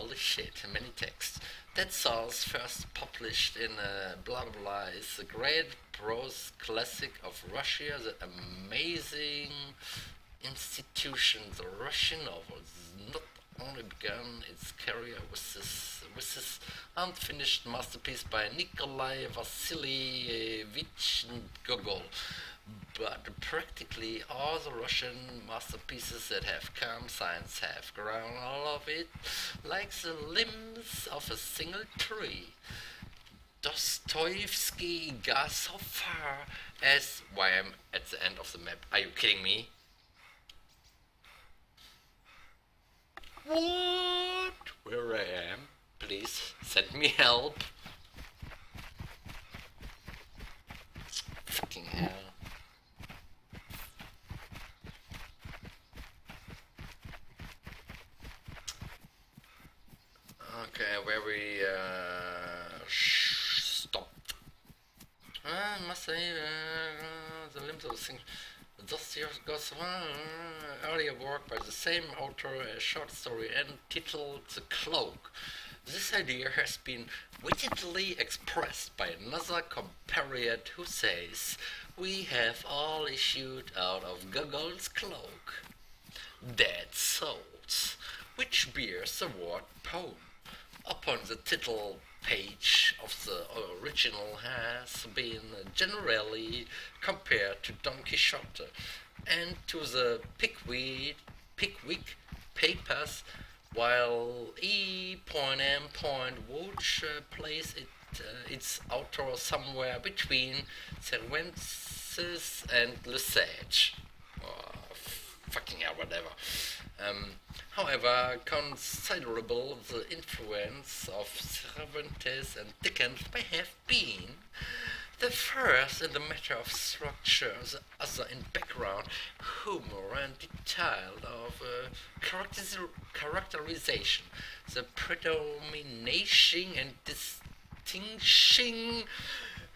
Holy shit, many texts. Dead Souls, first published in blah blah blah, is a great prose classic of Russia, the amazing institution. The Russian novel not only began its career with this unfinished masterpiece by Nikolai Vasilievich Gogol, but practically all the Russian masterpieces that have come since have grown all of it like the limbs of a single tree. Dostoevsky got so far as why I'm at the end of the map. Are you kidding me? What? Where I am? Please send me help. Fucking hell. Okay, where we stopped. I must say, the limbs of the thing. Dostoevsky's earlier work by the same author, a short story entitled The Cloak. This idea has been wittily expressed by another compatriot who says, "We have all issued out of Gogol's cloak." Dead Souls, which bears the word poem upon the title page of the original, has been generally compared to Don Quixote and to the Pickwick Papers, while E.M. Woods place its author somewhere between Cervantes and Lesage. Oh, fucking hell, whatever. However considerable the influence of Cervantes and Dickens may have been, the first in the matter of structure, the other in background, humor and detail of characterization, the predominating and distinguishing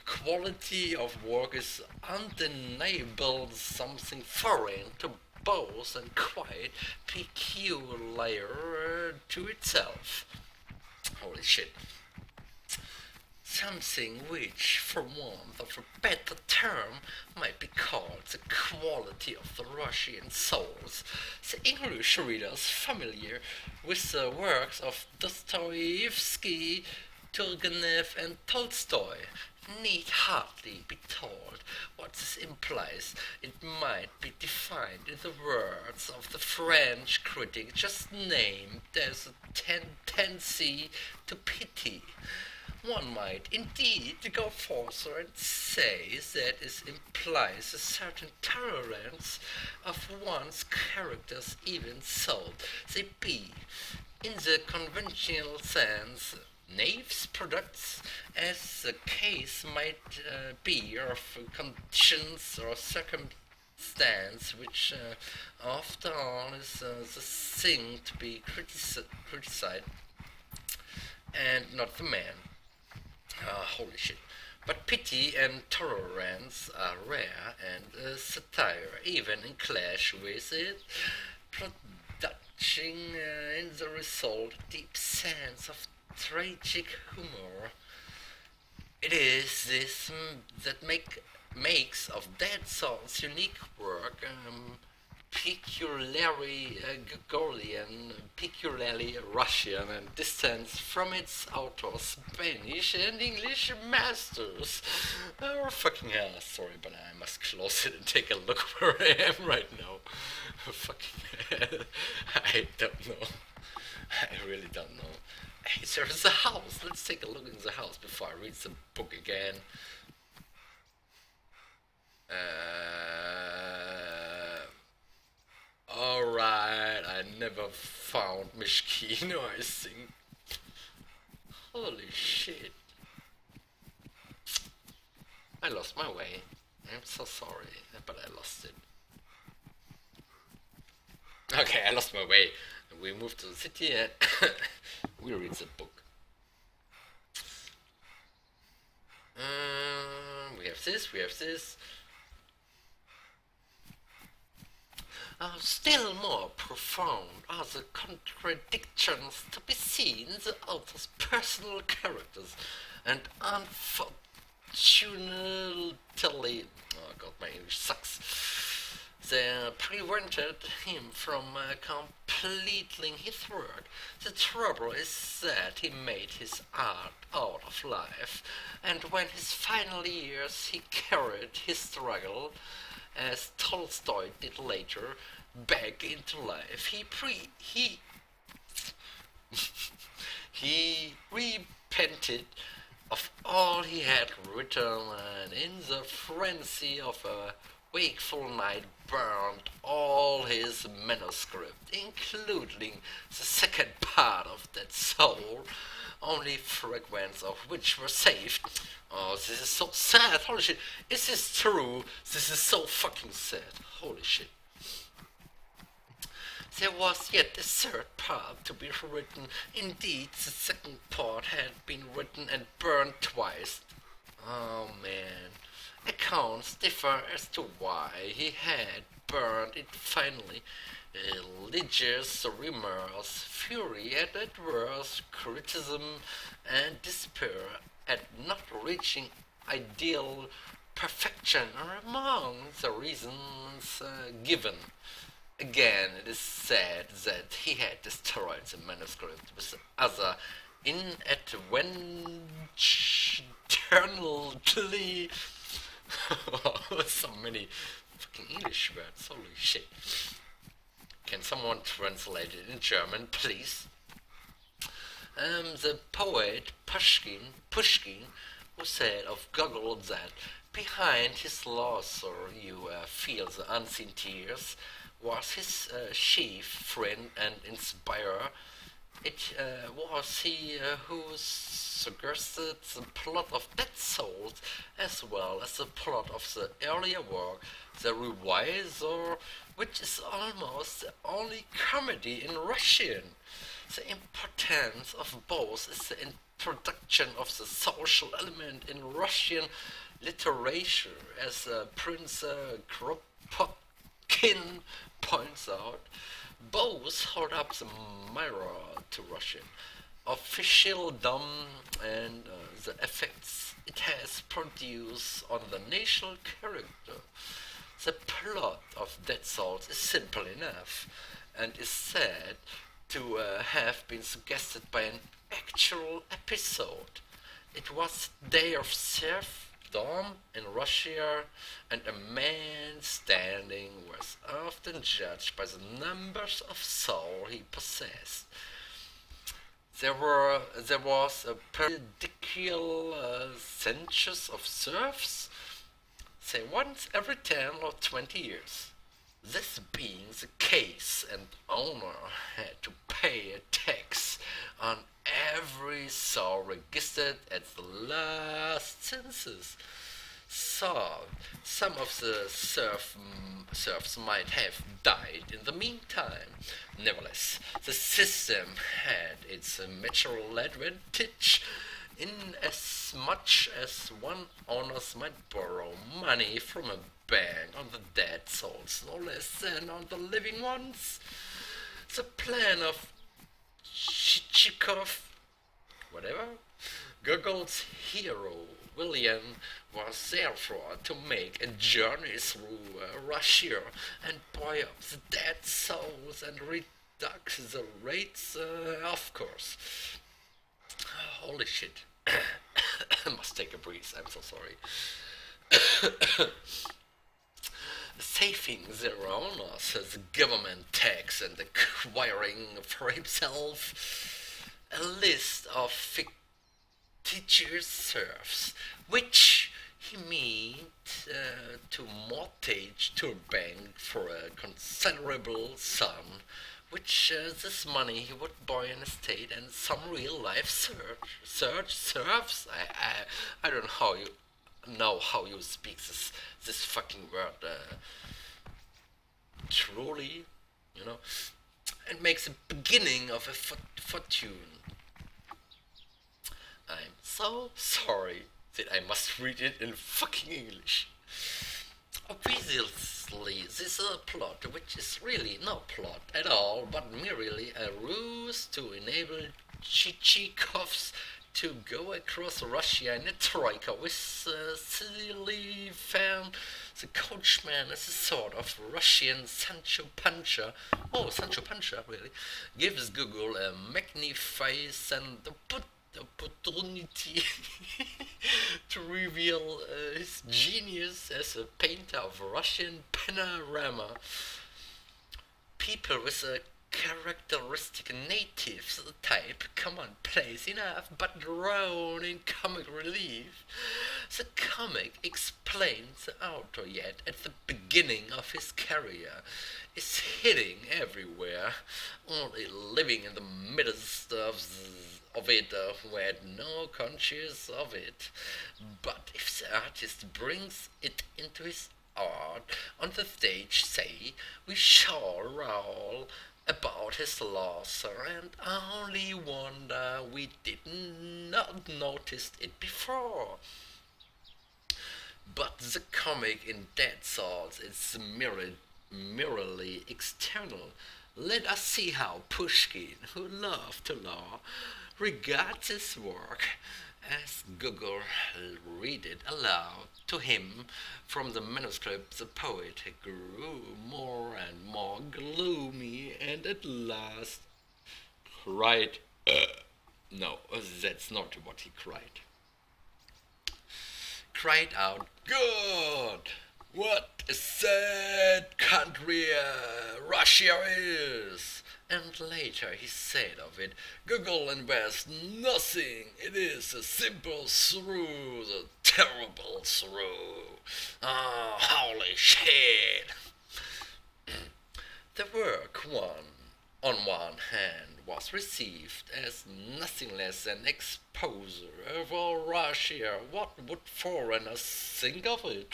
quality of work is undeniable, something foreign to both and quite peculiar to itself. Holy shit. Something which, for want of a better term, might be called the quality of the Russian souls. The English readers familiar with the works of Dostoevsky, Turgenev and Tolstoy need hardly be told what this implies. It might be defined in the words of the French critic just named as a tendency to pity. One might indeed go further and say that it implies a certain tolerance of one's characters, even so they be, in the conventional sense, knaves products, as the case might be of conditions or circumstance which after all is the thing to be criticized and not the man. Holy shit. But pity and tolerance are rare, and satire even in clash with it, producing in the result a deep sense of tragic humor. It is this that makes of Dead Souls unique work peculiarly Gregorian, peculiarly Russian, and distant from its author's Spanish and English masters. Oh, fucking hell, sorry, but I must close it and take a look where I am right now. Fucking hell, I don't know. I really don't know. Hey, there's a house. Let's take a look in the house before I read the book again. Alright, I never found Mishkino, I think. Holy shit. I lost my way. I'm so sorry, but I lost it. Okay, I lost my way. We moved to the city and we read the book. We have this, we have this. Still more profound are the contradictions to be seen in the author's personal characters, and unfortunately, oh god, my English sucks. They prevented him from completing his work. The trouble is that he made his art out of life, and when his final years he carried his struggle, as Tolstoy did later, back into life. He repented of all he had written, and in the frenzy of a wakeful night burned all his manuscript, including the second part of that soul, only fragments of which were saved. Oh, this is so sad. Holy shit. Is this true? This is so fucking sad. Holy shit. There was yet a third part to be written. Indeed, the second part had been written and burned twice. Oh man. Accounts differ as to why he had burned it finally. Religious remorse, fury at adverse criticism, and despair at not reaching ideal perfection are among the reasons given. Again, it is said that he had destroyed the manuscript with other inadvertently. So many fucking English words, holy shit. Can someone translate it in German, please? The poet Pushkin, who said of Gogol that behind his laughter you feel the unseen tears, was his chief friend and inspirer. It was he who suggested the plot of Dead Souls as well as the plot of the earlier work, The Reviser, which is almost the only comedy in Russian. The importance of both is the introduction of the social element in Russian literature, as Prince Kropotkin points out. Both hold up the mirror to Russian officialdom and the effects it has produced on the national character. The plot of Dead Souls is simple enough, and is said to have been suggested by an actual episode. It was day of serfdom in Russia, and a man's standing was often judged by the numbers of soul he possessed. There was a periodical census of serfs, say once every 10 or 20 years. This being the case, an owner had to pay a tax on every soul registered at the last census. So, some of the serfs might have died in the meantime. Nevertheless, the system had its natural advantage, in as much as one owners might borrow money from a bank on the dead souls no less than on the living ones. The plan of Chichikov, whatever, Gogol's hero William, was therefore to make a journey through Russia and buy up the dead souls and reduce the rates, of course. Holy shit. I must take a breath, I'm so sorry. Saving their owners, the government tax, and acquiring for himself a list of fictitious serfs, which he meant to mortgage to a bank for a considerable sum, which this money he would buy an estate and some real life serfs. I don't know how you speak this fucking word truly, you know, and makes a beginning of a fortune. I'm so sorry that I must read it in fucking English. Obviously, this is a plot which is really no plot at all, but merely a ruse to enable Chichikovs to go across Russia in a troika with Silivan, the coachman, as a sort of Russian Sancho Panza. Oh, Sancho Panza, really, gives Google a magnificent opportunity to reveal his genius as a painter of Russian panorama. People with a characteristic native type commonplace enough but drawn in comic relief. The comic explains the author yet at the beginning of his career is hitting everywhere, only living in the midst of it who had no conscience of it. But if the artist brings it into his art on the stage, say, we shall roll about his loss and only wonder we did not notice it before. But the comic in Dead Souls is merely external. Let us see how Pushkin, who loved to law, regards his work as Google read it aloud to him from the manuscript. The poet grew more and more gloomy and at last cried. No, that's not what he cried. Cried out, "God! What a sad country Russia is!" And later he said of it, Google invests nothing. It is a simple through, the terrible through. Ah, holy shit! The work on one hand, was received as nothing less than exposure for Russia. What would foreigners think of it?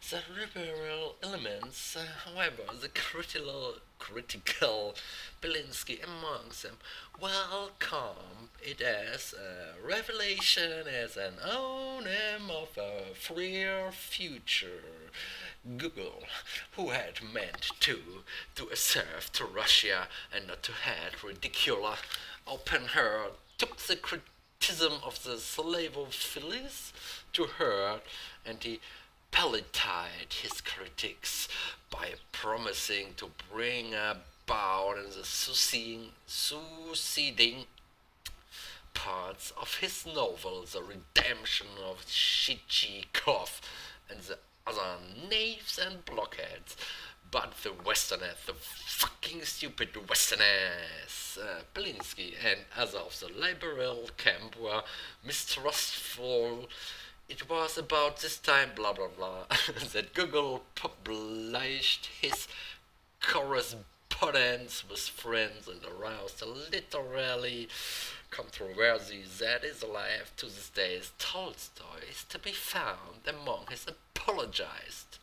The liberal elements, however, the critical Belinsky amongst them, welcome it as a revelation, as an omen of a freer future. Google, who had meant to serve to Russia and not to had ridicule open her, took the criticism of the Slavophiles to heart, and he palliated his critics by promising to bring about in the succeeding parts of his novel the redemption of Chichikov and the other knaves and blockheads. But the Westerners, the fucking stupid Westerners, Belinsky and others of the liberal camp were mistrustful. It was about this time, blah blah blah, that Google published his correspondence with friends and aroused a literary controversy that is alive to this day. As Tolstoy is to be found among his apologized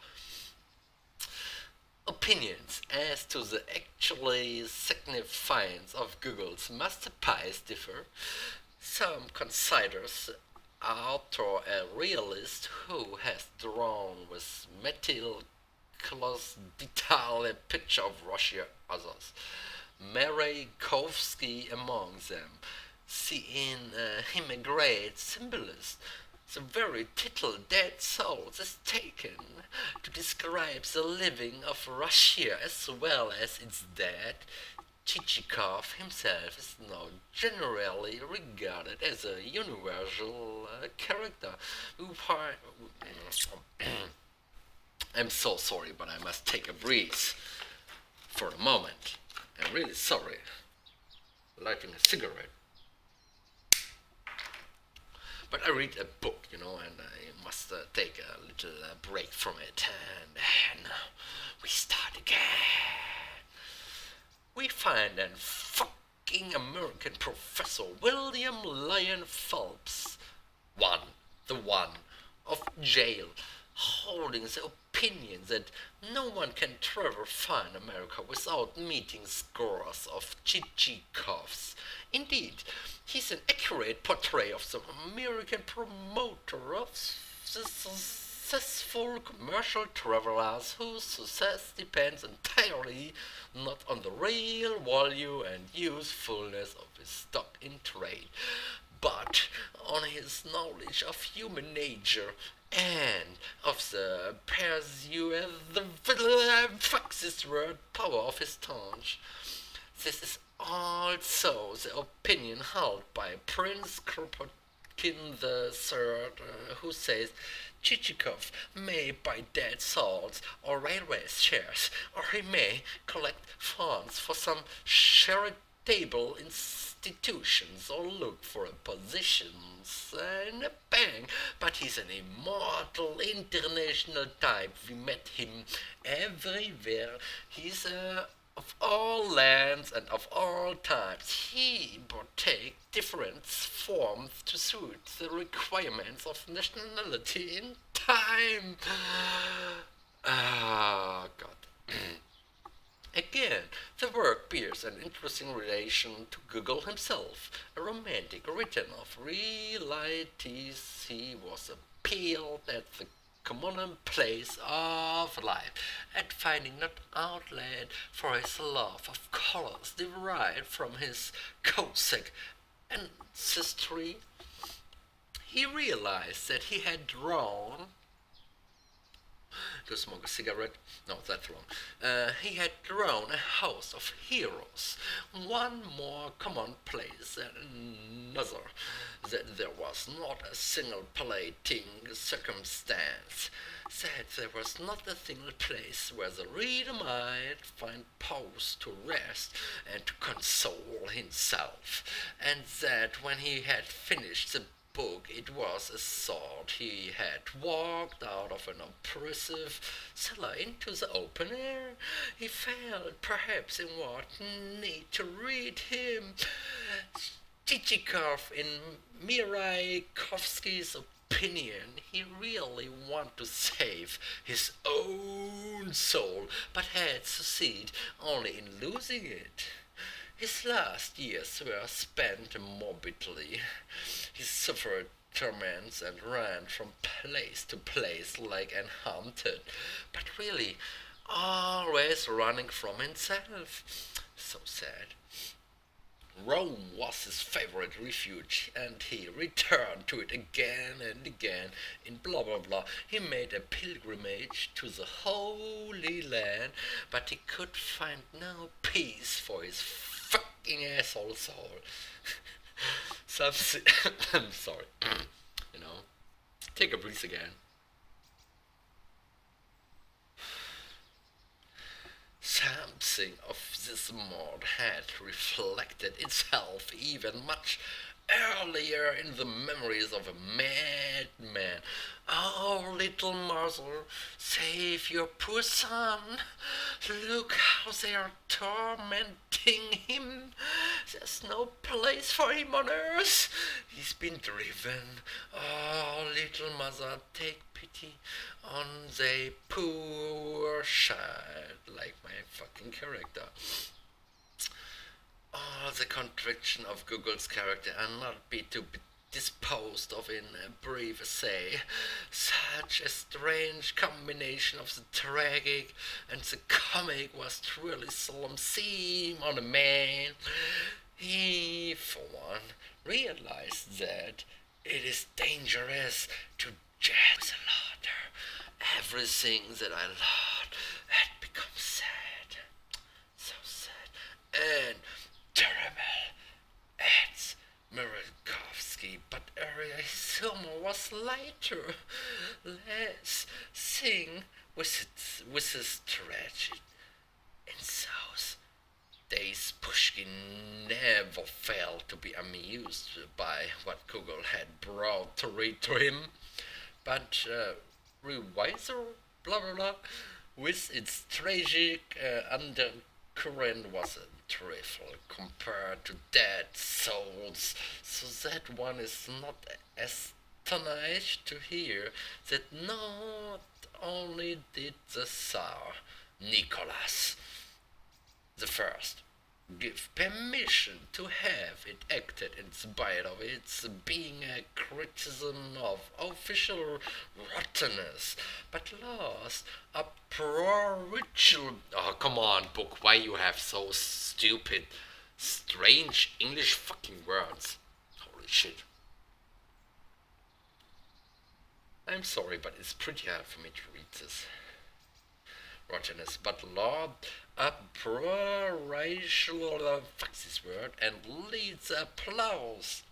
opinions as to the actually significance of Google's masterpiece differ. Some considers author a realist who has drawn with meticulous detail a picture of Russia. Others, Mayakovsky among them, see in him a great symbolist. The very title Dead Souls is taken to describe the living of Russia as well as its dead. Chichikov himself is now generally regarded as a universal character. I'm so sorry, but I must take a breeze for a moment. I'm really sorry. Lighting a cigarette. But I read a book, and I must take a little break from it. And we start again. We find an fucking American professor, William Lyon Phelps, the one of jail, holding the opinion that no one can travel far in America without meeting scores of Chichikovs. Indeed, he's an accurate portrait of the American promoter of the successful commercial travelers whose success depends entirely not on the real value and usefulness of his stock in trade, but on his knowledge of human nature and of the persuasive word power of his tongue. This is also the opinion held by Prince Kropotkin III, who says Chichikov may buy dead souls or railway shares, or he may collect funds for some charitable institutions or look for a positions in a bank, but he's an immortal international type. We met him everywhere. He's of all lands and of all types. He partake different forms to suit the requirements of nationality in time. Ah, God. Again, the work bears an interesting relation to Gogol himself, a romantic written of realities. He was appealed at the commonplace of life, at finding not outlet for his love of colors derived from his Cossack ancestry. He realized that he had drawn to smoke a cigarette. No, that's wrong. He had drawn a host of heroes, one more commonplace than another, that there was not a single plating circumstance, that there was not a single place where the reader might find pause to rest and to console himself, and that when he had finished the book, it was as thought he had walked out of an oppressive cellar into the open air. He felt perhaps in what need to read him Chichikov in Miraikovsky's opinion. He really wanted to save his own soul, but had succeeded only in losing it. His last years were spent morbidly. He suffered torments and ran from place to place like an hunted, but really always running from himself. So sad. Rome was his favorite refuge, and he returned to it again and again. In blah blah blah, he made a pilgrimage to the Holy Land, but he could find no peace for his fucking asshole soul. Something. I'm sorry. Take a breath again. Something of this mod had reflected itself even much earlier in the memories of a madman. Oh, little mother, save your poor son. Look how they are tormenting him. There's no place for him on earth. He's been driven. Oh, little mother, take pity on the poor child, like my fucking character. Oh, the contradiction of Gogol's character and not be to be disposed of in a brief essay. Such a strange combination of the tragic and the comic was truly seldom seen on a man. He, for one, realized that it is dangerous to judge the latter. Everything that I loved had become sad, so sad, and terrible. It's Murakowski, but his humor was lighter, less sing with his tragedy. In those days, Pushkin never failed to be amused by what Gogol had brought to read to him, but Reviser, blah blah blah, with its tragic undercurrent was a trifle compared to Dead Souls, so that one is not astonished to hear that not only did the Tsar Nicholas I give permission to have it acted in spite of its being a criticism of official rottenness, but lost a pro-ritual. Oh, come on, book, why you have so stupid, strange English fucking words? Holy shit. I'm sorry, but it's pretty hard for me to read this. Rottenness, but Lord racial fuck this word and leads applause.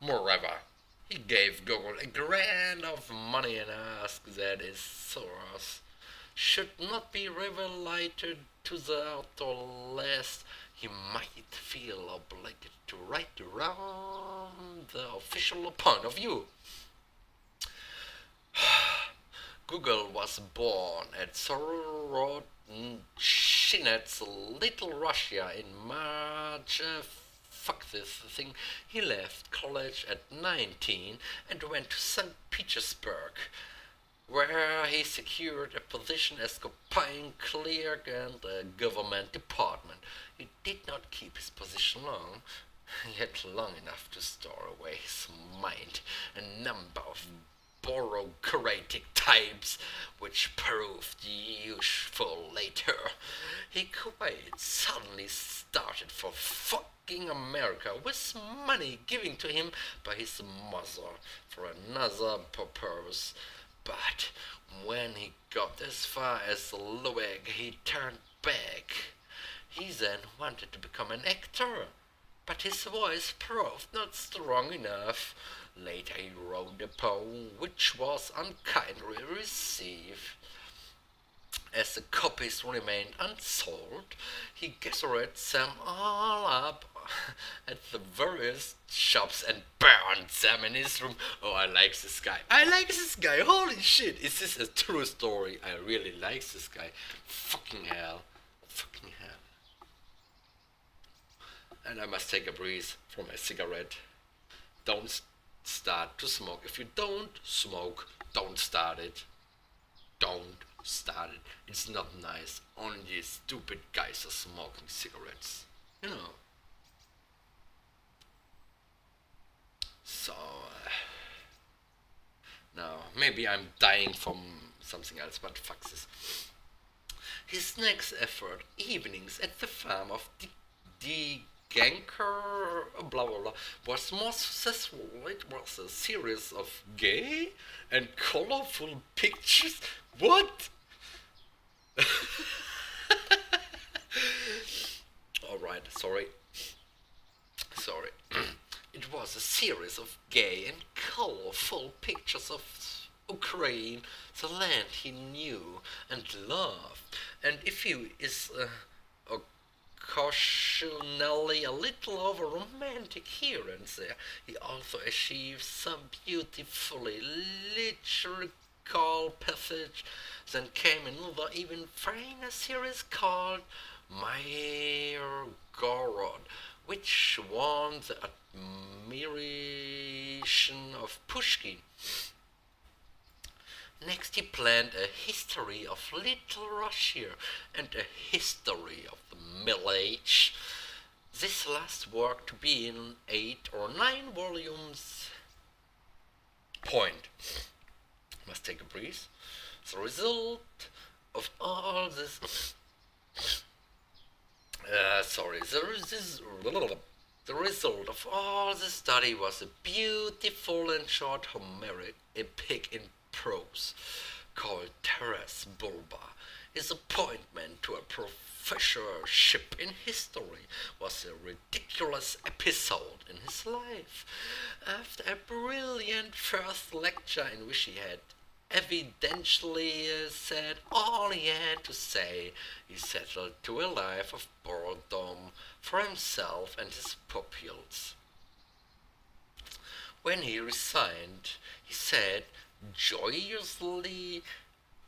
Moreover, he gave Gogol a grand of money and asked that his source should not be revelated to the author lest he might feel obliged to write around the official point of view. Google was born at Sorotchinets, Little Russia in March. Fuck this thing. He left college at 19 and went to St. Petersburg, where he secured a position as copying clerk in the government department. He did not keep his position long, yet long enough to store away his mind a number of bureaucratic types, which proved useful later. He quite suddenly started for fucking America with money given to him by his mother for another purpose. But when he got as far as Louisburg, he turned back. He then wanted to become an actor, but his voice proved not strong enough. Later he wrote a poem which was unkindly received. As the copies remained unsold, he gathered them all up at the various shops and burned them in his room. Oh, I like this guy. I like this guy. Holy shit. Is this a true story? I really like this guy. Fucking hell. Fucking hell. And I must take a breeze from my cigarette. Don't start to smoke. If you don't smoke, don't start it. Don't start it. It's not nice. Only stupid guys are smoking cigarettes. You know. So, now, maybe I'm dying from something else, but fuck this. His next effort, Evenings at the Farm of the Ganker, blah blah blah, was more successful. It was a series of gay and colorful pictures. What? Alright, sorry. It was a series of gay and colorful pictures of Ukraine, the land he knew and loved. And if he is occasionally a little over romantic here and there, he also achieves some beautifully lyrical passage. Then came another even finer series called Gorod, which won the admiration of Pushkin. Next he planned a history of Little Russia and a history of the Middle Age. This last work to be in 8 or 9 volumes. Point. Must take a breeze. The result of all this... The result of all the study was a beautiful and short Homeric epic in prose called Taras Bulba. His appointment to a professorship in history was a ridiculous episode in his life. After a brilliant first lecture in which he had evidently said all he had to say, he settled to a life of boredom for himself and his pupils. When he resigned, he said joyously,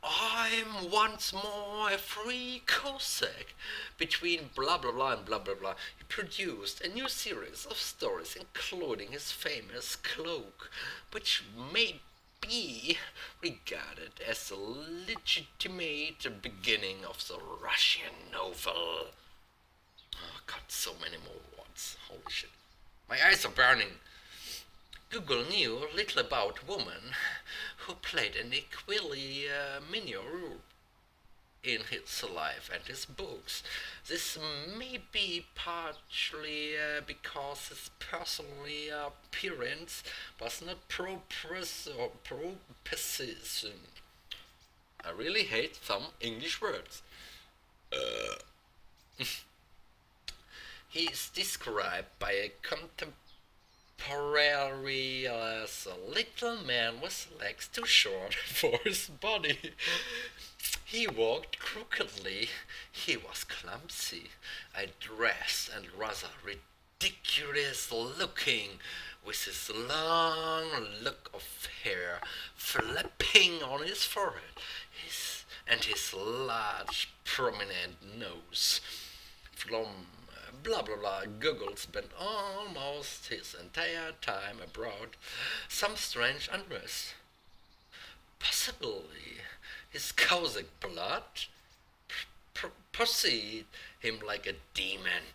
"I'm once more a free Cossack." Between blah blah blah and blah blah blah, he produced a new series of stories, including his famous Cloak, which may be regarded as the legitimate beginning of the Russian novel. Oh god, so many more words. Holy shit. My eyes are burning. Google knew little about woman who played an equally minor role in his life and his books. This may be partially because his personal appearance was not pro-precision. I really hate some English words. He is described by a contemporary as a little man with legs too short for his body. He walked crookedly, he was clumsy, dressed and rather ridiculous looking, with his long lock of hair flapping on his forehead, his large prominent nose. From blah blah blah, Gogol spent almost his entire time abroad, some strange unrest. Possibly his Cossack blood pursued him like a demon,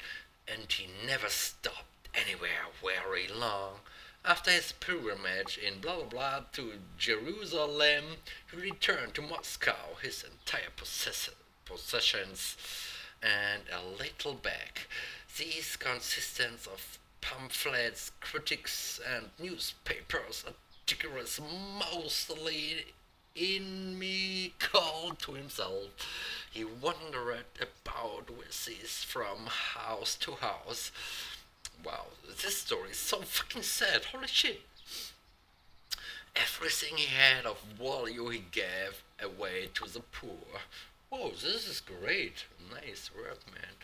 and he never stopped anywhere very long. After his pilgrimage in blah blah blah to Jerusalem, he returned to Moscow, his entire possessions, and a little bag. These consisted of pamphlets, critics, and newspapers, articles mostly in me called to himself. He wandered about with these from house to house. Wow, this story is so fucking sad. Holy shit. Everything he had of value he gave away to the poor. Whoa, this is great. Nice work, man.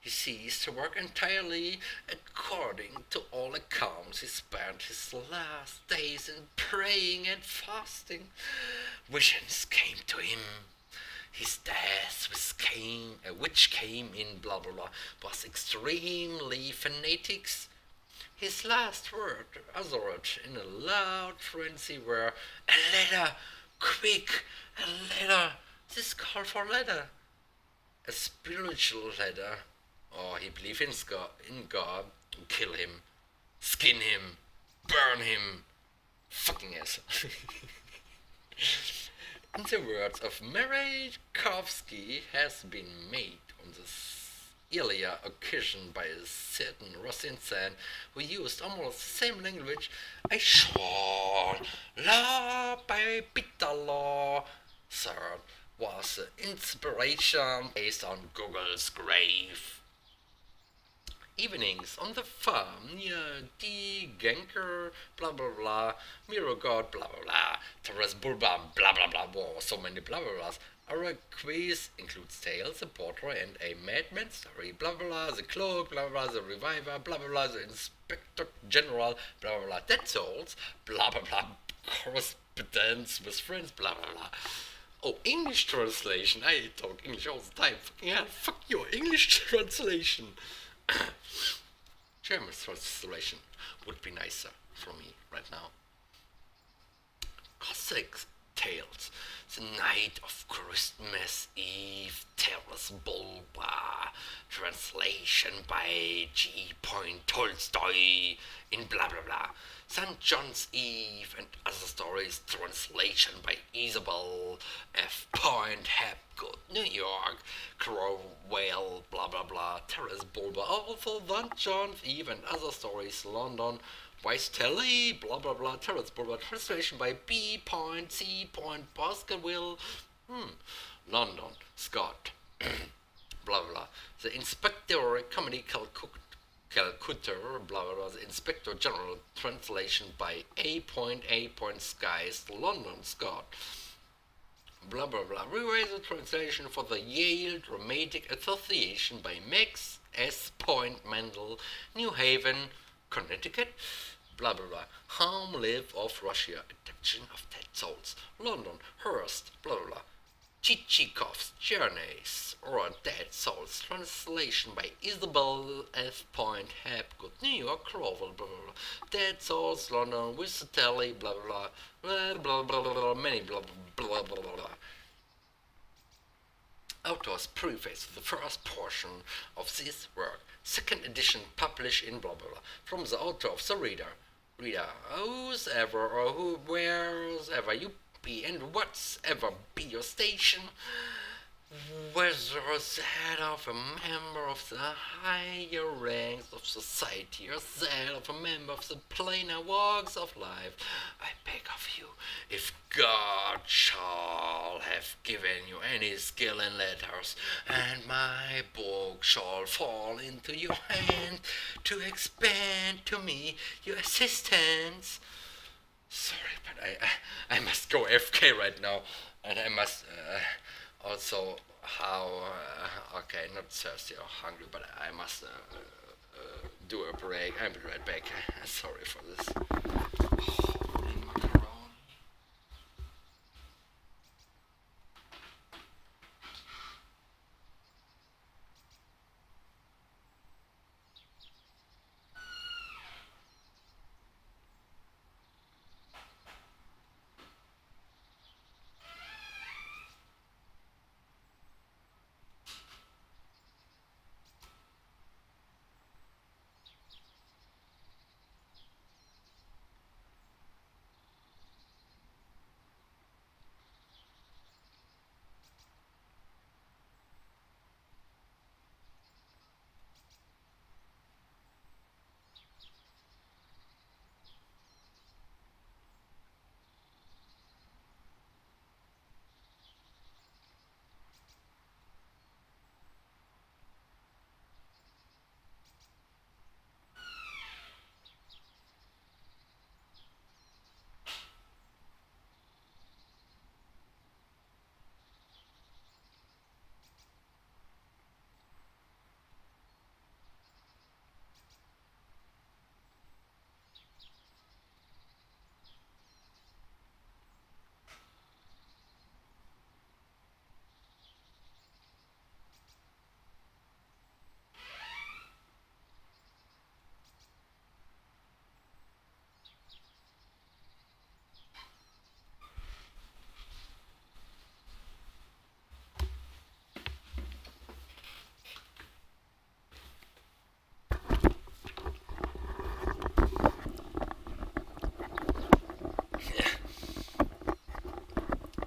He ceased to work entirely. According to all accounts, he spent his last days in praying and fasting. Visions came to him. His death, which came in blah blah blah, was extremely fanatic. His last word, uttered in a loud frenzy, were, "A letter! Quick! A letter! This call for letter!" A spiritual letter. Oh, he believed in God. Kill him. Skin him. Burn him. Fucking asshole. In the words of Merejkovsky, has been made on this earlier occasion by a certain Russian fan who used almost the same language. I shall la by Pitalo, sir, was the inspiration based on Gogol's grave. Evenings on the farm near D. Genker, blah blah blah, Mirogod, blah blah blah, Taras Bulba, blah blah blah, whoa, so many blah blah blahs. Our quiz includes tales, a portrait, and a madman story, blah blah blah, the cloak, blah blah blah, the reviver, blah blah blah, the inspector general, blah blah blah, dead souls, blah blah blah, correspondence with friends, blah blah blah. Oh, English translation. I talk English all the time. Fucking hell, fuck your English translation. German translation would be nicer for me right now. Cossack Tales. The Night of Christmas Eve. Taras Bulba. Translation by G. Tolstoy in blah blah blah. St. John's Eve and Other Stories. Translation by Isabel F. Hapgood, New York. Crowell, blah blah blah. Taras Bulba. Also St. John's Eve and Other Stories. London. Weiss Telly, blah blah blah. Taras Bulba. Translation by B. C. Baskerville. London. Scott. Blah blah blah. The Inspector Comedy Calcutta, blah blah blah, the Inspector General, translation by A. Skies, London, Scott, blah blah blah, rewrite the translation for the Yale Dramatic Association by Max S. Mendel, New Haven, Connecticut, blah blah blah, Home Live of Russia, Adaptation of Dead Souls, London, Hearst, blah blah blah, Chichikov's Journeys, or Dead Souls, translation by Isabel F. Hapgood, New York, Crowell, blah blah blah, Dead Souls, London, Wizatelli, blah blah blah, blah blah blah blah, many blah blah blah blah blah. Author's preface to the first portion of this work, second edition published in blah blah blah, from the author of the reader. Reader, who's ever or who where's ever you be and whatsoever be your station, whether that of a member of the higher ranks of society or that of a member of the plainer walks of life, I beg of you, if God shall have given you any skill in letters, and my book shall fall into your hand, to expand to me your assistance. Sorry, but I must go AFK right now, and I must also how okay, not thirsty or hungry, but I must do a break. I'll be right back. Sorry for this. Holy macaroni.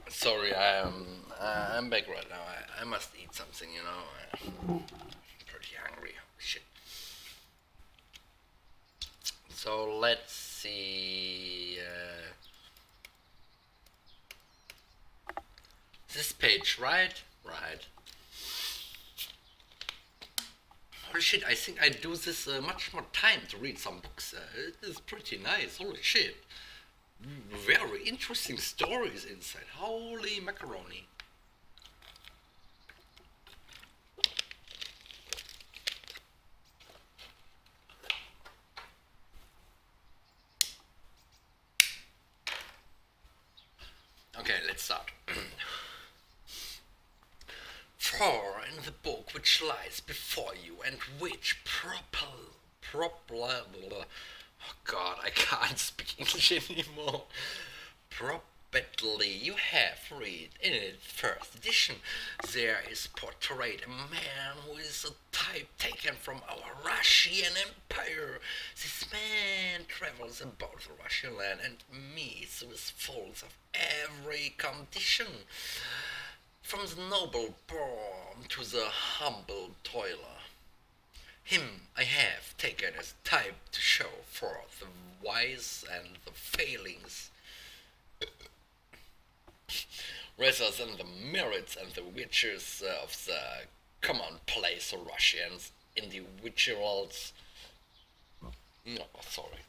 Sorry, I'm back right now. I must eat something, you know. I'm pretty hungry. Shit. So let's see. This page, right? Right. Holy shit! I think I do this much more time to read some books. It is pretty nice. Holy shit! Very interesting stories inside. Holy macaroni. Okay, let's start. For in the book which lies before you and which oh god, I can't speak English anymore. Probably you have read in its first edition, there is portrayed a man who is a type taken from our Russian Empire. This man travels about the Russian land and meets with fools of every condition, from the noble born to the humble toiler. Him I have taken as type to show forth the wise and the failings, rather than the merits and the virtues of the commonplace Russians individuals. No, sorry.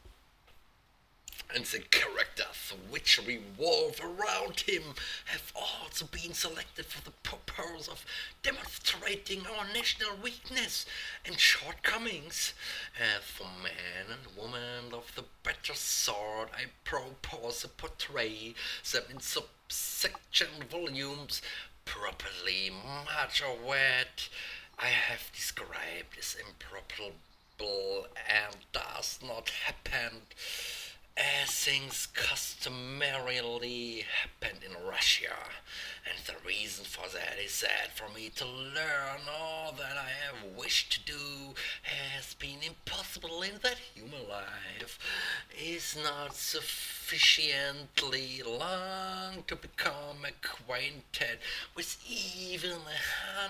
And the characters which revolve around him have also been selected for the purpose of demonstrating our national weakness and shortcomings. As for man and woman of the better sort, I propose to portray them in subsection volumes, properly much of what I have described is improbable and does not happen as things customarily happened in Russia. And the reason for that is that for me to learn all that I have wished to do has been impossible in that human life is not sufficiently long to become acquainted with even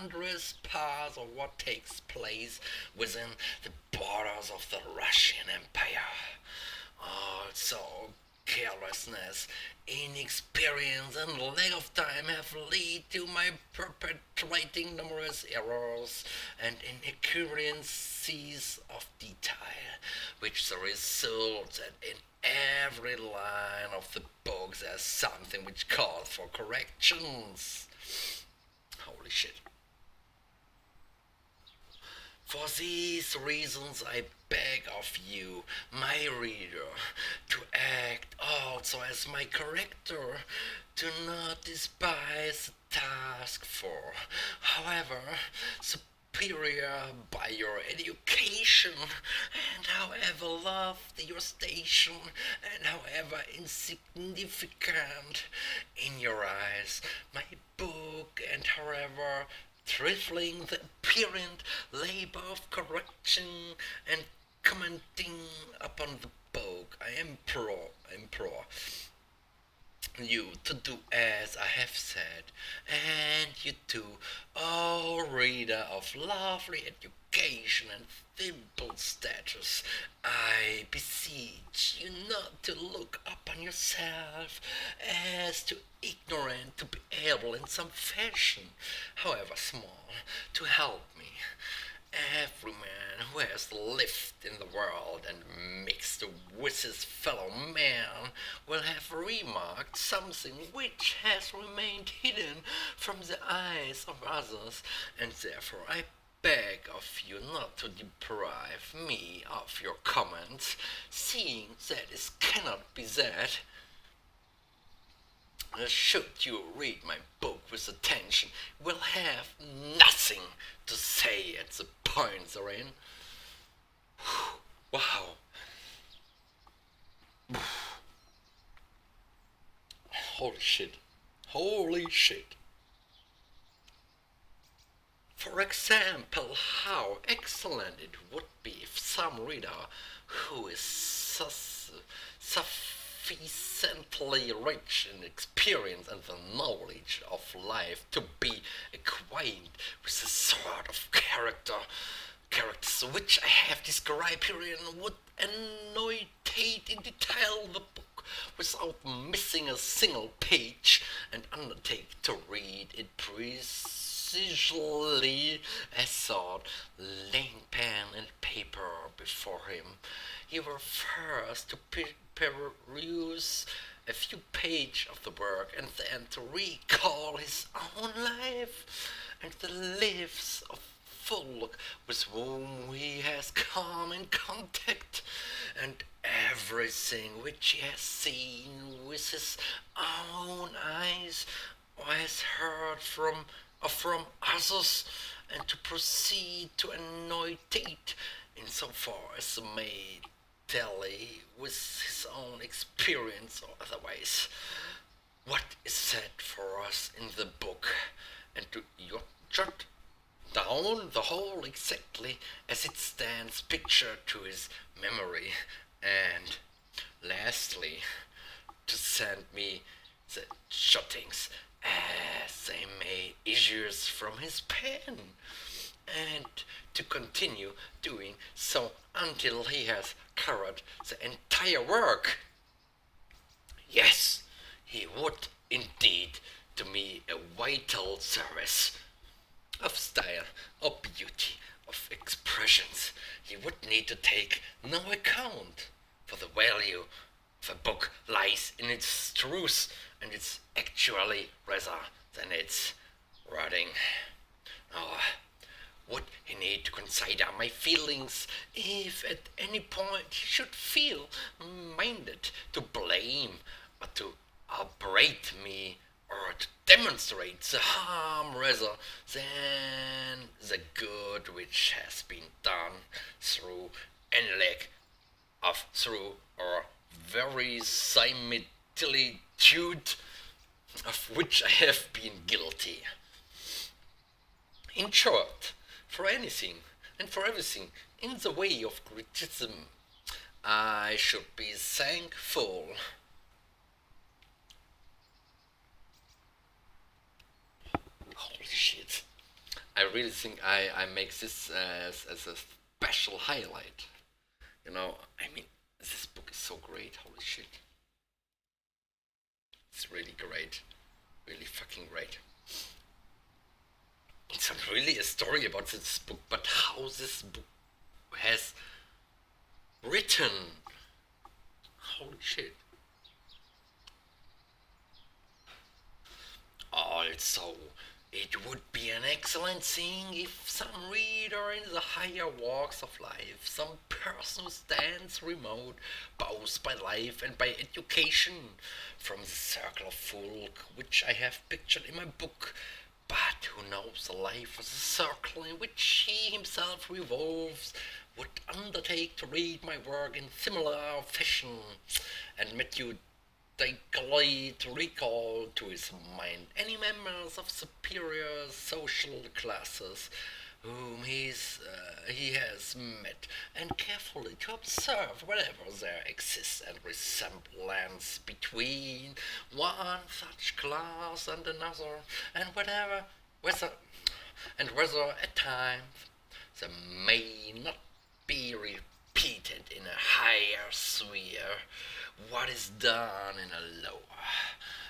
100th part of what takes place within the borders of the Russian Empire. Also, carelessness, inexperience, and lack of time have led to my perpetrating numerous errors and inaccuracies of detail, which the result that in every line of the book there's something which calls for corrections. Holy shit. For these reasons, I beg of you, my reader, to act also as my corrector. Do not despise the task, for, however superior by your education, and however lofty your station, and however insignificant in your eyes my book, and however trifling the apparent labor of correction and commenting upon the book, I implore you to do as I have said, and you too, O reader of lovely education and simple status, I beseech you not to look upon yourself as too ignorant to be able in some fashion, however small, to help me. Every man who has lived in the world and mixed with his fellow man will have remarked something which has remained hidden from the eyes of others, and therefore I beg of you not to deprive me of your comments, seeing that it cannot be that. Should you read my book with attention, will have nothing to say at the points therein. Wow. Holy shit. Holy shit. For example, how excellent it would be if some reader who is sufficiently rich in experience and the knowledge of life to be acquainted with the sort of characters which I have described herein would annotate in detail the book without missing a single page, and undertake to read it precisely as thought, laying pen and paper before him. He were first to peruse a few pages of the work, and then to recall his own life and the lives of folk with whom he has come in contact, and everything which he has seen with his own eyes or has heard from others, and to proceed to annotate in so far as may tally with his own experience or otherwise what is said for us in the book, and to jot down the whole exactly as it stands pictured to his memory, and lastly to send me the jottings as they may issue from his pen, and to continue doing so until he has covered the entire work. Yes, he would indeed do me a vital service. Of style, of beauty, of expressions, he would need to take no account, for the value of a book lies in its truth, and it's actually rather than its wording. Oh, would he need to consider my feelings if at any point he should feel minded to blame or to upbraid me, or to demonstrate the harm rather than the good which has been done through any lack of through or very similitude of which I have been guilty. In short, for anything and for everything in the way of criticism, I should be thankful. Holy shit. I really think I make this as a special highlight. You know, I mean, this book is so great. Holy shit. It's really great. Really fucking great. It's not really a story about this book, but how this book has written. Holy shit. Also, it would be an excellent thing if some reader in the higher walks of life, some person who stands remote, both by life and by education, from the circle of folk which I have pictured in my book, but who knows the life as a circle in which he himself revolves, would undertake to read my work in similar fashion, and methodically to recall to his mind any members of superior social classes whom he has met, and carefully to observe wherever there exists a resemblance between one such class and another, and whether at times there may not be repeated in a higher sphere what is done in a lower,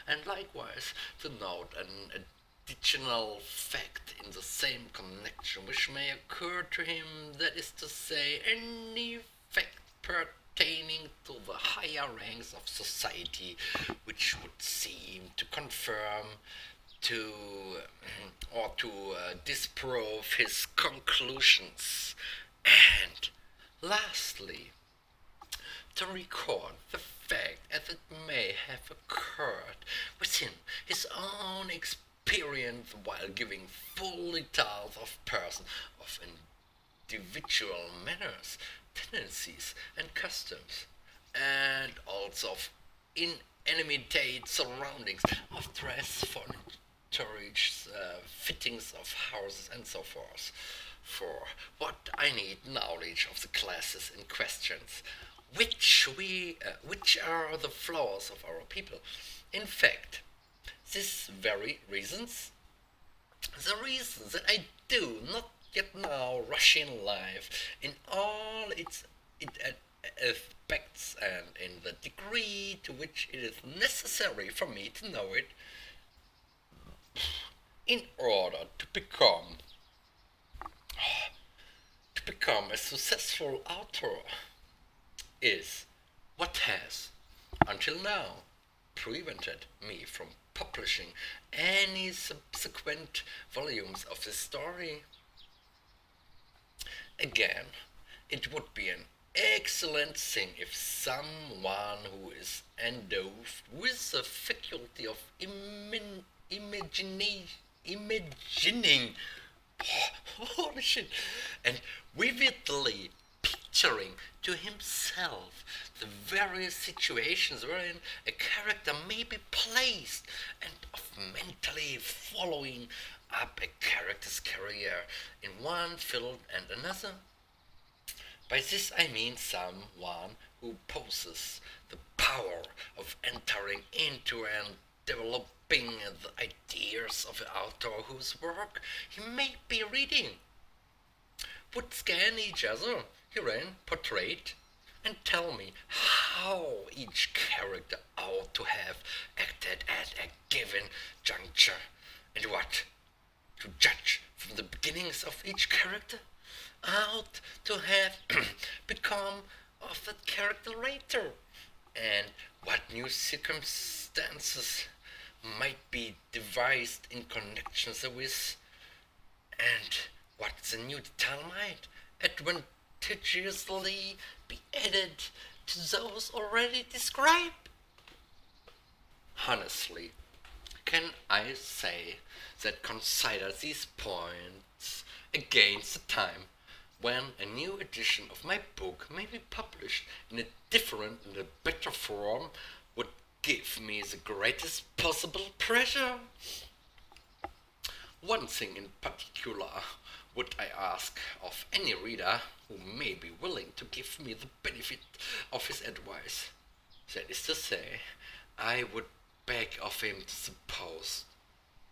and likewise to note an additional fact in the same connection which may occur to him, that is to say, any fact pertaining to the higher ranks of society which would seem to confirm to or to disprove his conclusions, and lastly to record the fact as it may have occurred within his own experience while giving full details of person, of individual manners, tendencies, and customs, and also of inanimate surroundings, of dress, furniture, fittings of houses, and so forth. For what I need knowledge of the classes in questions, which are the flaws of our people. In fact, these very reasons, the reasons that I do not yet now Russian life in all its aspects and in the degree to which it is necessary for me to know it, in order to become a successful author, is what has, until now, prevented me from publishing any subsequent volumes of this story. Again, it would be an excellent thing if someone who is endowed with the faculty of imagining holy shit, and vividly picturing to himself the various situations wherein a character may be placed, and of mentally following up a character's career in one field and another. By this I mean someone who possesses the power of entering into and developing the ideas of the author whose work he may be reading, would scan each other herein portrayed, and tell me how each character ought to have acted at a given juncture, and what, to judge from the beginnings of each character, ought to have become of that character later, and what new circumstances might be devised in connection therewith, and what the new detail might advantageously be added to those already described. Honestly, can I say that consider these points against the time when a new edition of my book may be published in a different and a better form would give me the greatest possible pleasure. One thing in particular would I ask of any reader who may be willing to give me the benefit of his advice. That is to say, I would beg of him to suppose,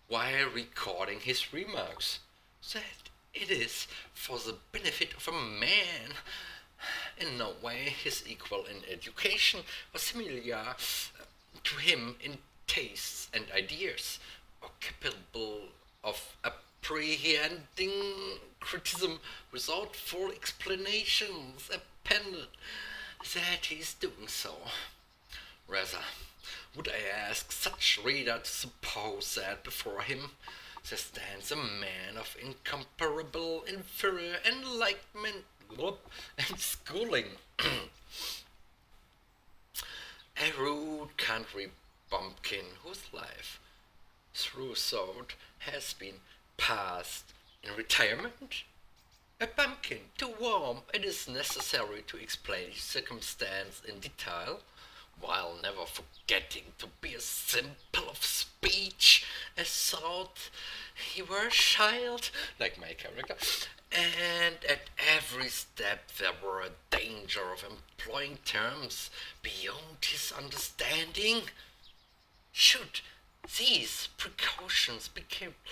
while recording his remarks, that it is for the benefit of a man, in no way his equal in education or similar to him in tastes and ideas, or capable of apprehending criticism without full explanations appended, that he is doing so. Rather, would I ask such reader to suppose that before him there stands a man of incomparable inferior enlightenment and schooling, a rude country bumpkin whose life, through thought, has been passed in retirement? A bumpkin too warm it is necessary to explain each circumstance in detail, while never forgetting to be as simple of speech as thought he were a child, like my character, and at every step there were a danger of employing terms beyond his understanding. Should these precautions be kept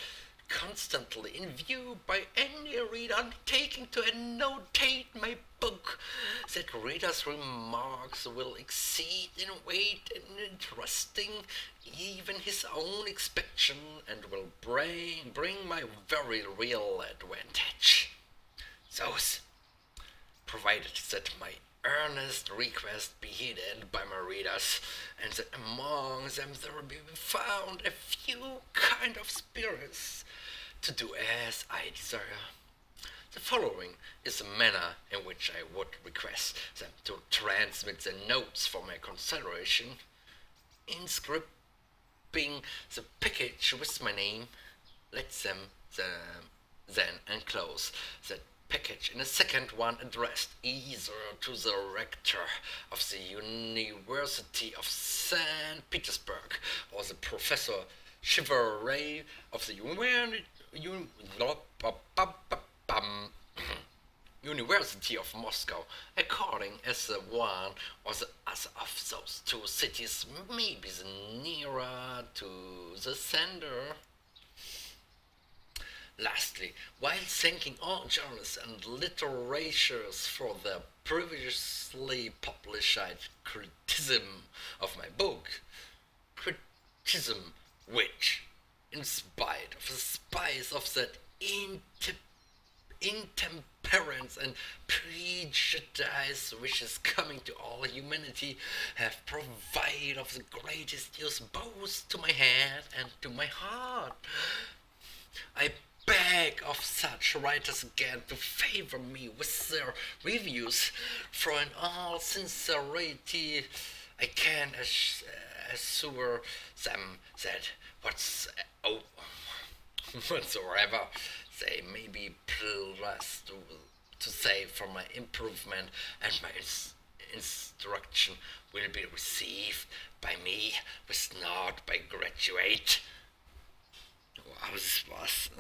constantly in view by any reader undertaking to annotate my book, that reader's remarks will exceed in weight and interesting even his own expectation, and will bring my very real advantage. Those, provided that my earnest request be heeded by my readers, and that among them there will be found a few kind of spirits to do as I desire. The following is the manner in which I would request them to transmit the notes for my consideration, inscribing the package with my name. Let them then enclose the package in a second one addressed either to the rector of the University of St. Petersburg or the Professor Chevalier of the University of Moscow, according as the one or the other of those two cities may be the nearer to the sender. Lastly, while thanking all journalists and literatures for their previously published criticism of my book, criticism which, in spite of the spice of that intemperance and prejudice which is coming to all humanity, have provided of the greatest use both to my head and to my heart, I beg of such writers again to favor me with their reviews, for in all sincerity I can assure them that whatsoever they may be pleased to say for my improvement and my instruction will be received by me with not by graduate. Wow, this was